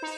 I'm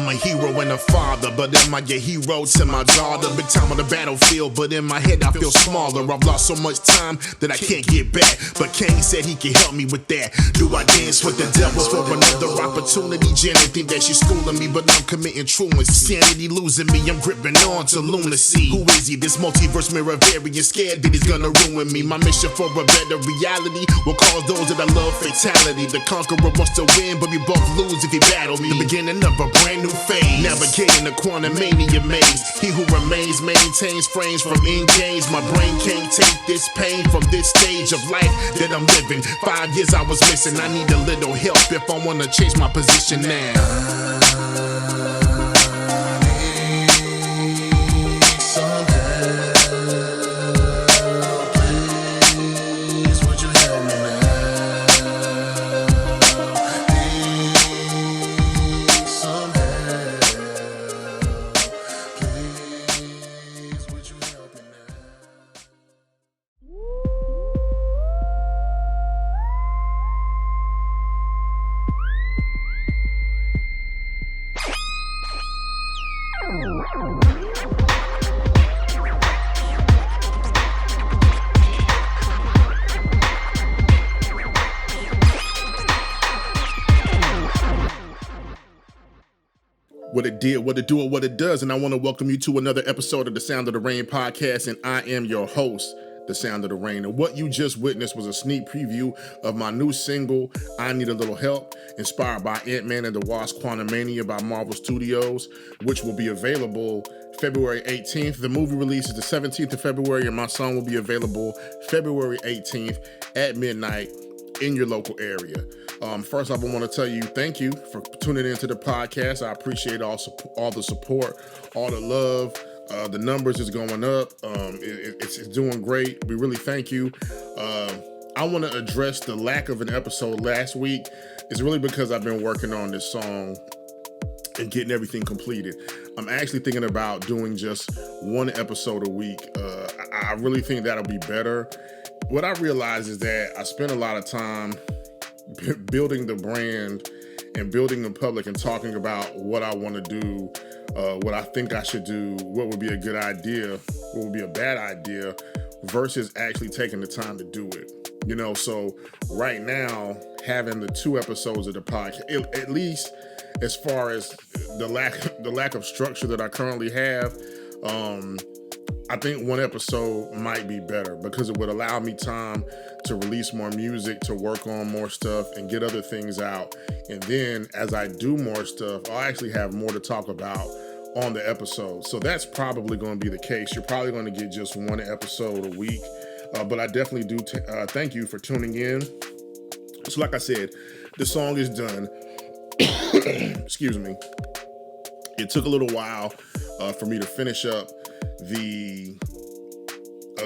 a hero and a father, but am I a hero to my daughter? Big time on the battlefield, but in my head I feel smaller. I've lost so much time that I can't get back, but Kane said he can help me with that. Do I dance with the devil for another opportunity? Janet think that she's schooling me, but I'm committing true insanity, losing me. I'm gripping on to lunacy. Who is he? This multiverse mirror variant, scared that he's gonna ruin me. My mission for a better reality will cause those that I love fatality. The conqueror wants to win, but we both lose if he battle me. The beginning of a brand new phase, navigating the quantum mania maze. He who remains maintains frames from end games. My brain can't take this pain from this stage of life that I'm living. 5 years I was missing. I need a little help if I wanna change my position now. What it did, what it do, or what it does, and I want to welcome you to another episode of the Sound of the Rain podcast, and I am your host, The Sound of the Rain. And what you just witnessed was a sneak preview of my new single, I Need a Little Help, inspired by Ant-Man and the Wasp: Quantumania by Marvel Studios, which will be available February 18th. The movie releases the 17th of February, and my song will be available February 18th at midnight in your local area. First off, I want to tell you thank you for tuning into the podcast. I appreciate all the support, all the love. The numbers is going up. It's doing great. We really thank you. I want to address the lack of an episode last week. It's really because I've been working on this song and getting everything completed. I'm actually thinking about doing just one episode a week. I really think that'll be better. What I realize is that I spend a lot of time building the brand and building the public and talking about what I want to do, what I think I should do, what would be a good idea, what would be a bad idea, versus actually taking the time to do it. You know, so right now, having the 2 episodes of the podcast, at least as far as the lack of structure that I currently have, I think 1 episode might be better because it would allow me time to release more music, to work on more stuff and get other things out. And then as I do more stuff, I'll actually have more to talk about on the episode. So that's probably going to be the case. You're probably going to get just 1 episode a week. But I definitely do thank you for tuning in. So like I said, the song is done. Excuse me. It took a little while for me to finish up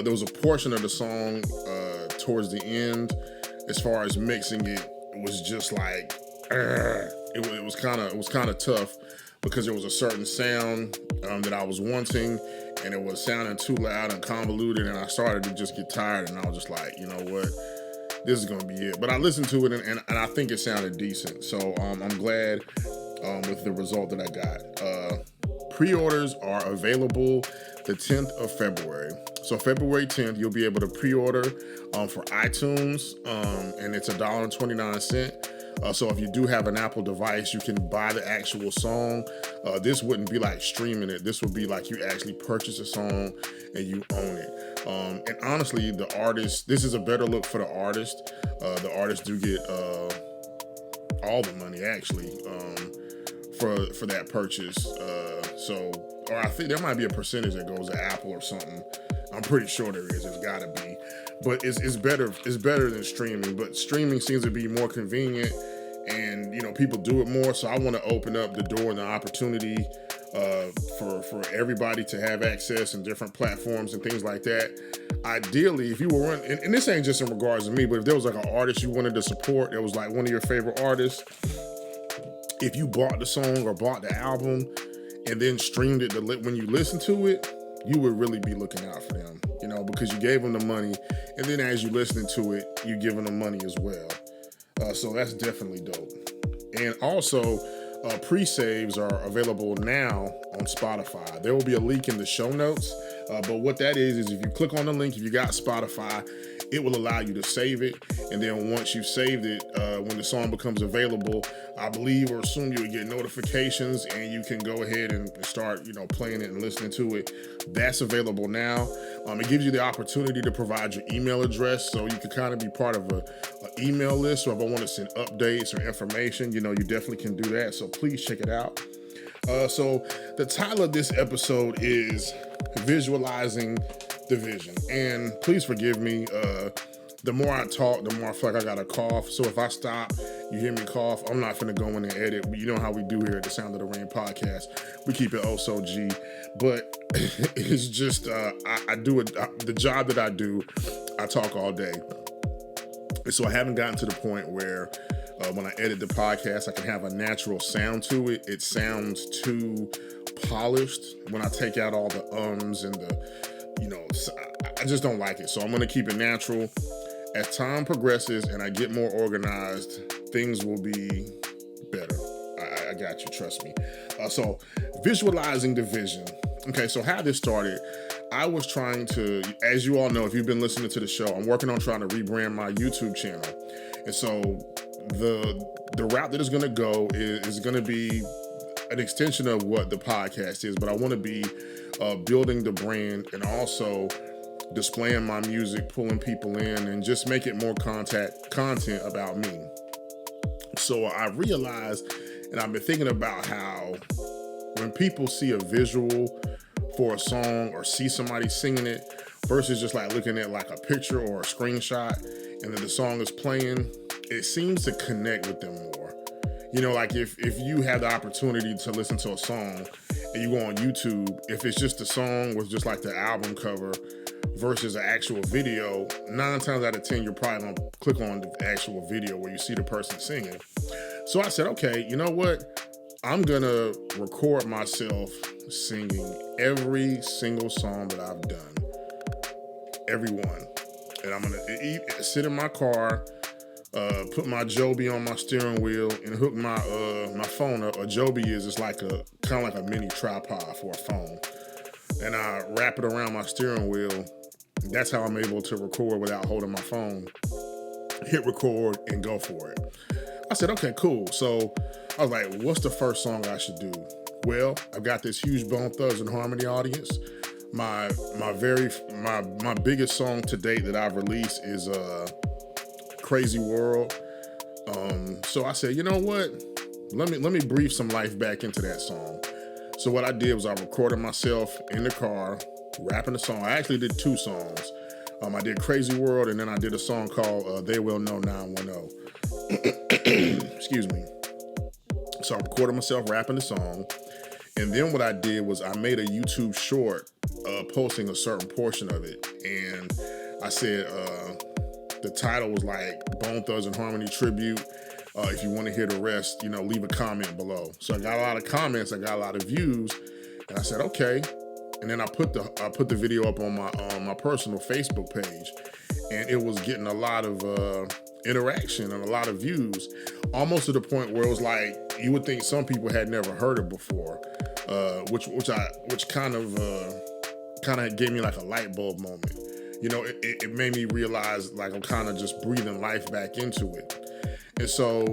there was a portion of the song towards the end. As far as mixing it, was just like it was kind of tough because there was a certain sound that I was wanting, and it was sounding too loud and convoluted, and I started to just get tired, and I was just like, you know what, this is gonna be it. But I listened to it, and I think it sounded decent. So I'm glad with the result that I got. Pre-orders are available the 10th of February. So February 10th, you'll be able to pre-order for iTunes, and it's $1.29. So if you do have an Apple device, you can buy the actual song. This wouldn't be like streaming it. This would be like you actually purchase a song and you own it. And honestly, the artist, this is a better look for the artist. The artists do get all the money actually for that purchase. Or I think there might be a percentage that goes to Apple or something. I'm pretty sure there is. There's got to be. But it's better. It's better than streaming. But streaming seems to be more convenient, and you know people do it more. So I want to open up the door and the opportunity for everybody to have access and different platforms and things like that. ideally, if you were and this ain't just in regards to me, but if there was like an artist you wanted to support that was like one of your favorite artists, if you bought the song or bought the album and then streamed it when you listen to it, you would really be looking out for them, you know, because you gave them the money, and then as you listening to it, you giving them money as well. So that's definitely dope. And also, pre-saves are available now on Spotify. There will be a link in the show notes, but what that is if you click on the link, if you got Spotify, it will allow you to save it, and then once you've saved it, when the song becomes available, I believe or assume you would get notifications, and you can go ahead and start, you know, playing it and listening to it. That's available now. It gives you the opportunity to provide your email address, so you can kind of be part of an email list. So if I want to send updates or information, you know, you definitely can do that. So please check it out. So the title of this episode is Visualizing the Vision. And please forgive me. The more I talk, the more I feel like I got a cough. So if I stop, you hear me cough, I'm not finna go in and edit. But you know how we do here at the Sound of the Rain podcast. We keep it so G. But it's just, I do it. The job that I do, I talk all day. And so I haven't gotten to the point where when I edit the podcast, I can have a natural sound to it. It sounds too polished when I take out all the ums and the, you know, I just don't like it. So I'm going to keep it natural. As time progresses and I get more organized, things will be better. I got you, trust me. So visualizing the vision. Okay, so how this started, I was trying to, as you all know, if you've been listening to the show, I'm working on trying to rebrand my YouTube channel. And so the route that is going to go is going to be an extension of what the podcast is, but I want to be building the brand and also displaying my music, pulling people in, and just make it more content about me. So I realized, and I've been thinking about how when people see a visual for a song or see somebody singing it versus just like looking at like a picture or a screenshot and then the song is playing, it seems to connect with them more. You know, like if you have the opportunity to listen to a song and you go on YouTube, if it's just a song with just like the album cover versus an actual video, 9 times out of 10, you're probably gonna click on the actual video where you see the person singing. So I said, okay, you know what? I'm gonna record myself singing every single song that I've done. Every one. And I'm gonna sit in my car, put my Joby on my steering wheel and hook my phone up. A Joby is like a kind of like a mini tripod for a phone. And I wrap it around my steering wheel. That's how I'm able to record without holding my phone. Hit record and go for it. I said, okay, cool. So I was like, what's the first song I should do? Well, I've got this huge Bone Thugs-n-Harmony audience. My biggest song to date that I've released is Crazy World. So I said, you know what? Let me breathe some life back into that song. So what I did was I recorded myself in the car, rapping the song. I actually did 2 songs. I did Crazy World, and then I did a song called They Will Know 910. Excuse me. So I recorded myself rapping the song. And then what I did was I made a YouTube short posting a certain portion of it. And I said the title was like Bone Thugs-n-Harmony Tribute. If you want to hear the rest, you know, leave a comment below. So I got a lot of comments, I got a lot of views, and I said, okay. And then I put the video up on my personal Facebook page, and it was getting a lot of interaction and a lot of views, almost to the point where it was like you would think some people had never heard it before, which kind of gave me like a light bulb moment. You know, it made me realize like I'm kind of just breathing life back into it. And so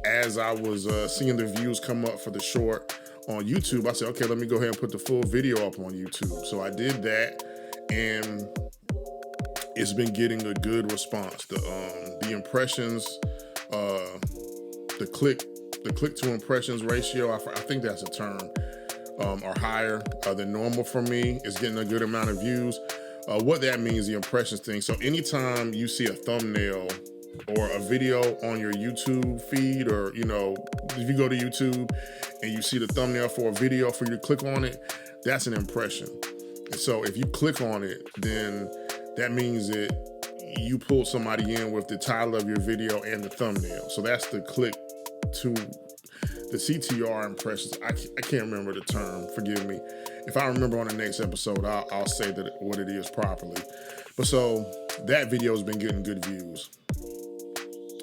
as I was seeing the views come up for the short on YouTube, I said, okay, let me go ahead and put the full video up on YouTube. So I did that, and it's been getting a good response. The impressions, the click to impressions ratio, I think that's a term, are higher than normal for me. It's getting a good amount of views. What that means, the impressions thing. So anytime you see a thumbnail or a video on your YouTube feed, or, you know, if you go to YouTube and you see the thumbnail for a video for you to click on it, that's an impression. So if you click on it, then that means that you pull somebody in with the title of your video and the thumbnail. So that's the click to the CTR impressions. I can't remember the term, forgive me. If I remember on the next episode, I'll say that what it is properly. But so that video has been getting good views.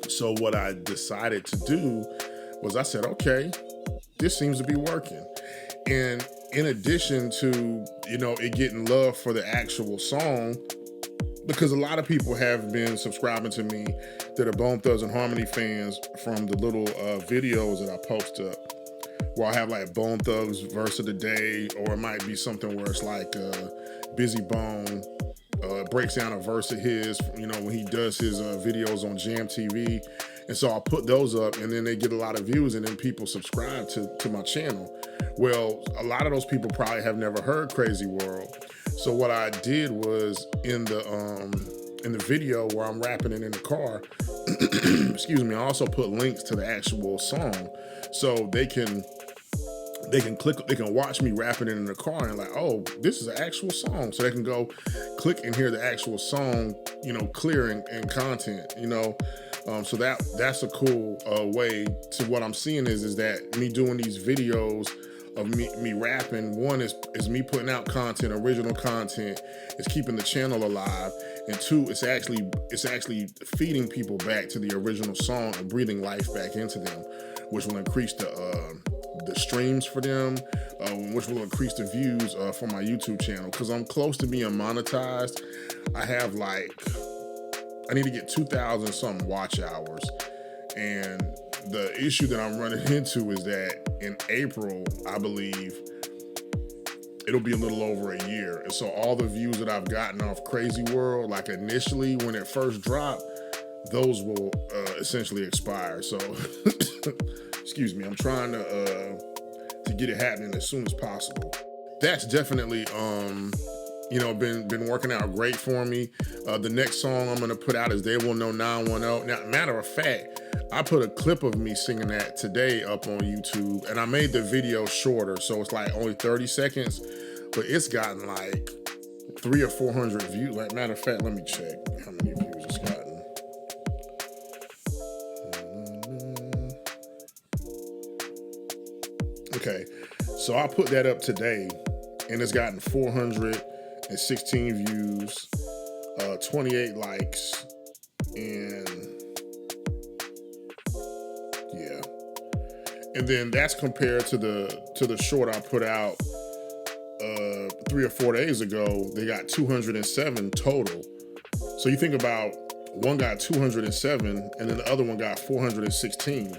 So what I decided to do was I said, okay, this seems to be working. And in addition to, it getting love for the actual song, because a lot of people have been subscribing to me that are Bone Thugs and Harmony fans from the little videos that I post up, where I have like Bone Thugs verse of the day, or it might be something where it's like Busy Bone breaks down a verse of his, when he does his videos on Jam TV. And so I'll put those up, and then they get a lot of views, and then people subscribe to my channel. Well, a lot of those people probably have never heard Crazy World. So what I did was in the video where I'm rapping it in the car, excuse me, I also put links to the actual song, so they can watch me rapping it in the car and like, oh, this is an actual song. So they can go click and hear the actual song, clear and content, so that's a cool way to what I'm seeing is that me doing these videos of me rapping, one is me putting out content, original content, is keeping the channel alive, and two, it's actually feeding people back to the original song and breathing life back into them, which will increase the streams for them, which will increase the views for my YouTube channel, because I'm close to being monetized. I have I need to get 2,000 something watch hours, and the issue that I'm running into is that in April, I believe, it'll be a little over a year. And so all the views that I've gotten off Crazy World, like initially when it first dropped, those will essentially expire. So, excuse me, I'm trying to get it happening as soon as possible. That's definitely, been working out great for me. The next song I'm gonna put out is They Will Know 910. Now, matter of fact, I put a clip of me singing that today up on YouTube, and I made the video shorter, so it's like only 30 seconds, but it's gotten like 300 or 400 views. Like, matter of fact, let me check how many views it's gotten. Okay, so I put that up today, and it's gotten 416 views, 28 likes, and yeah. And then that's compared to the short I put out 3 or 4 days ago. They got 207 total. So you think about, one got 207 and then the other one got 416.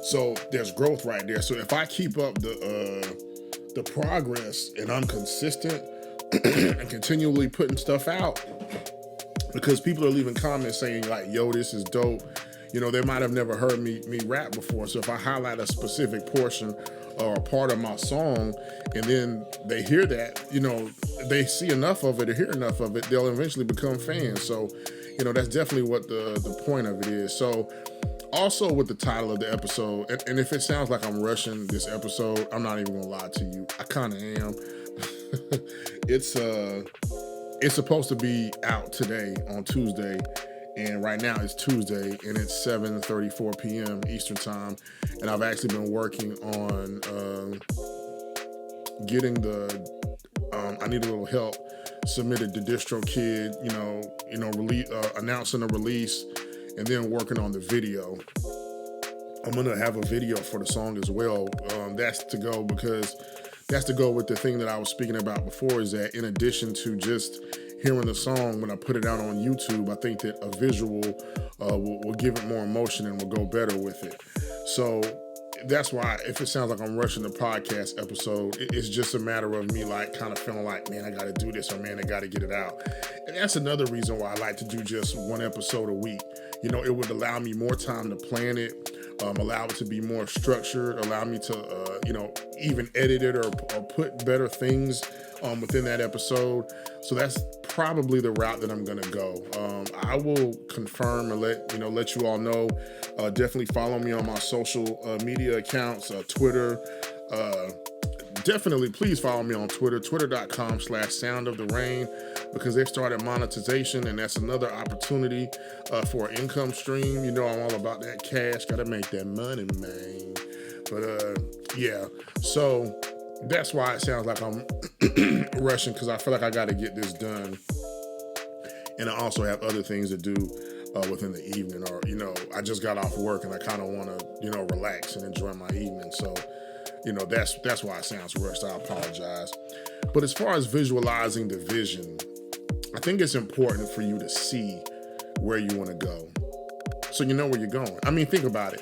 So there's growth right there. So if I keep up the progress and I'm consistent and continually putting stuff out, because people are leaving comments saying like, yo, this is dope. They might have never heard me rap before. So if I highlight a specific portion or a part of my song, and then they hear that, they see enough of it or hear enough of it, they'll eventually become fans. So, that's definitely what the point of it is. So also with the title of the episode, and if it sounds like I'm rushing this episode, I'm not even gonna lie to you. I kind of am. It's supposed to be out today on Tuesday, and right now it's Tuesday, and it's 7:34 p.m. Eastern time, and I've actually been working on getting I need a little help, submitted to DistroKid, release, announcing a release, and then working on the video. I'm gonna have a video for the song as well. That's to go with the thing that I was speaking about before, is that in addition to just hearing the song, when I put it out on YouTube, I think that a visual will give it more emotion and will go better with it. So that's why, if it sounds like I'm rushing the podcast episode, it's just a matter of me like kind of feeling like, man, I got to do this, or man, I got to get it out. And that's another reason why I like to do just one episode a week. It would allow me more time to plan it, allow it to be more structured, allow me to, even edit it or put better things within that episode. So that's probably the route that I'm gonna go. I will confirm and let you all know. Definitely follow me on my social media accounts, Twitter, definitely please follow me on Twitter, twitter.com/soundoftherain, because they've started monetization, and that's another opportunity for an income stream. You know, I'm all about that cash. Got to make that money, man. But yeah, so that's why it sounds like I'm rushing, because I feel like I got to get this done. And I also have other things to do within the evening, or, you know, I just got off work and I kind of want to, you know, relax and enjoy my evening. So, you know, that's why it sounds rushed. I apologize. But as far as visualizing the vision, I think it's important for you to see where you want to go, so you know where you're going. I mean, think about it.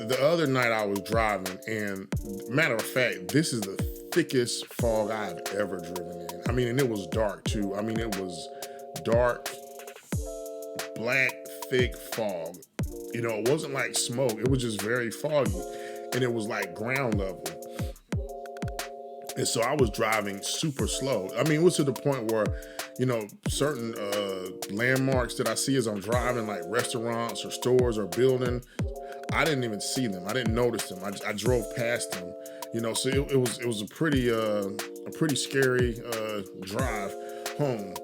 The other night I was driving, and matter of fact, this is the thickest fog I've ever driven in. I mean, and it was dark too. I mean, it was dark, black, thick fog. You know, it wasn't like smoke. It was just very foggy, and it was like ground level. And so I was driving super slow. I mean, it was to the point where, you know, certain landmarks that I see as I'm driving, like restaurants or stores or buildings, I didn't even see them. I didn't notice them. I drove past them. You know, so it was a pretty scary drive home.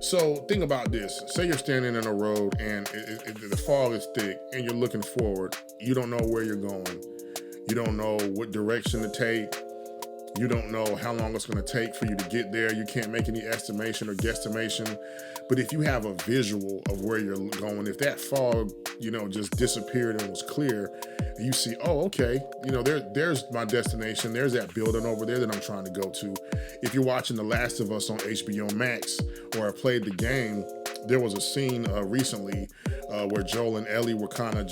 So think about this. Say you're standing in a road and the fog is thick and you're looking forward. You don't know where you're going. You don't know what direction to take. You don't know how long it's going to take for you to get there. You can't make any estimation or guesstimation. But if you have a visual of where you're going, if that fog, you know, just disappeared and was clear, and you see, oh, okay, you know, there's my destination. There's that building over there that I'm trying to go to. If you're watching The Last of Us on HBO Max, or I played the game, there was a scene recently where Joel and Ellie were kind of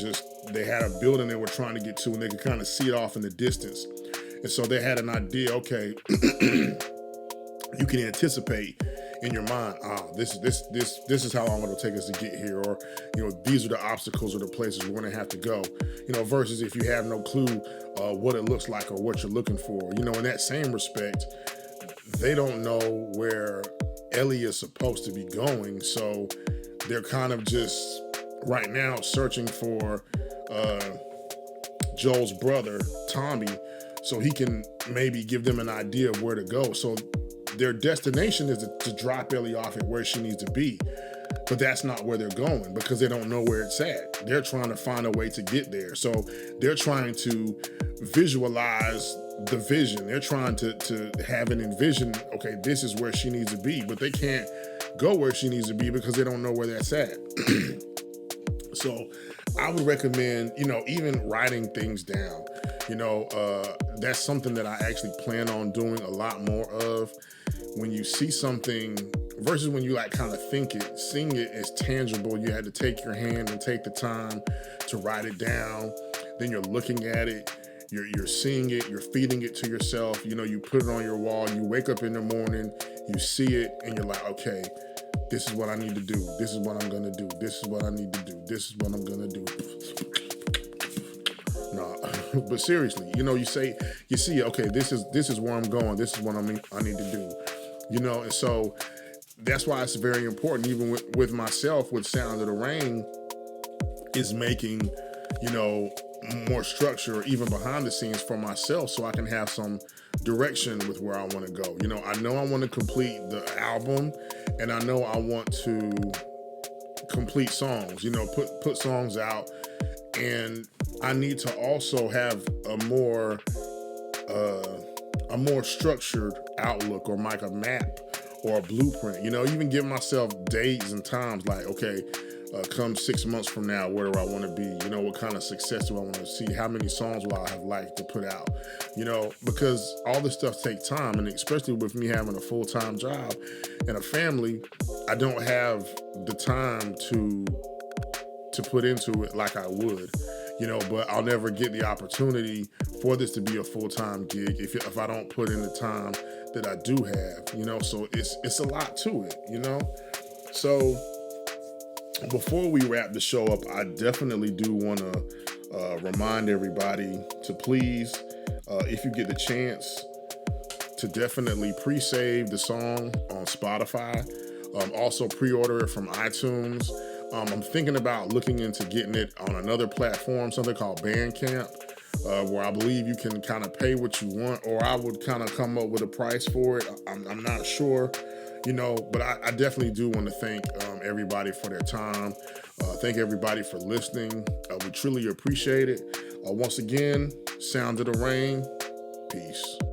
they had a building they were trying to get to, and they could kind of see it off in the distance. And so they had an idea, okay, you can anticipate in your mind, this is how long it'll take us to get here, or, you know, these are the obstacles or the places we're gonna have to go, you know, versus if you have no clue what it looks like or what you're looking for. You know, in that same respect, they don't know where Ellie is supposed to be going, so they're kind of just right now searching for Joel's brother, Tommy, so he can maybe give them an idea of where to go. So their destination is to drop Ellie off at where she needs to be. But that's not where they're going, because they don't know where it's at. They're trying to find a way to get there. So they're trying to visualize the vision. They're trying to have an envision, okay, this is where she needs to be, but they can't go where she needs to be because they don't know where that's at. So I would recommend, you know, even writing things down. You know, that's something that I actually plan on doing a lot more of. When you see something versus when you like kind of think it, seeing it as tangible, you had to take your hand and take the time to write it down. Then you're looking at it, you're seeing it, you're feeding it to yourself. You know, you put it on your wall, you wake up in the morning, you see it, and you're like, okay, this is what I need to do. This is what I'm gonna do. This is what I need to do. This is what I'm gonna do. No, but seriously, you know, you see, okay, this is where I'm going. This is what I need to do. You know, and so that's why it's very important, even with myself, with Sound of the Rain, is making, you know, more structure even behind the scenes for myself, so I can have some direction with where I want to go. You know I want to complete the album, and I know I want to complete songs, you know, put songs out, and I need to also have a more structured outlook, or like a map or a blueprint, you know, even give myself dates and times, like, okay, come 6 months from now, where do I want to be? You know, what kind of success do I want to see? How many songs will I have liked to put out? You know, because all this stuff takes time, and especially with me having a full-time job and a family, I don't have the time to put into it like I would, you know, but I'll never get the opportunity for this to be a full-time gig if I don't put in the time that I do have, you know, so it's a lot to it, you know. So before we wrap the show up, I definitely do want to remind everybody to please, if you get the chance, to definitely pre-save the song on Spotify. Also pre-order it from iTunes. I'm thinking about looking into getting it on another platform, something called Bandcamp. where I believe you can kind of pay what you want, or I would kind of come up with a price for it. I'm not sure, but I definitely do want to thank everybody for their time. Thank everybody for listening. We truly appreciate it. Once again, Sound of the Rain. Peace.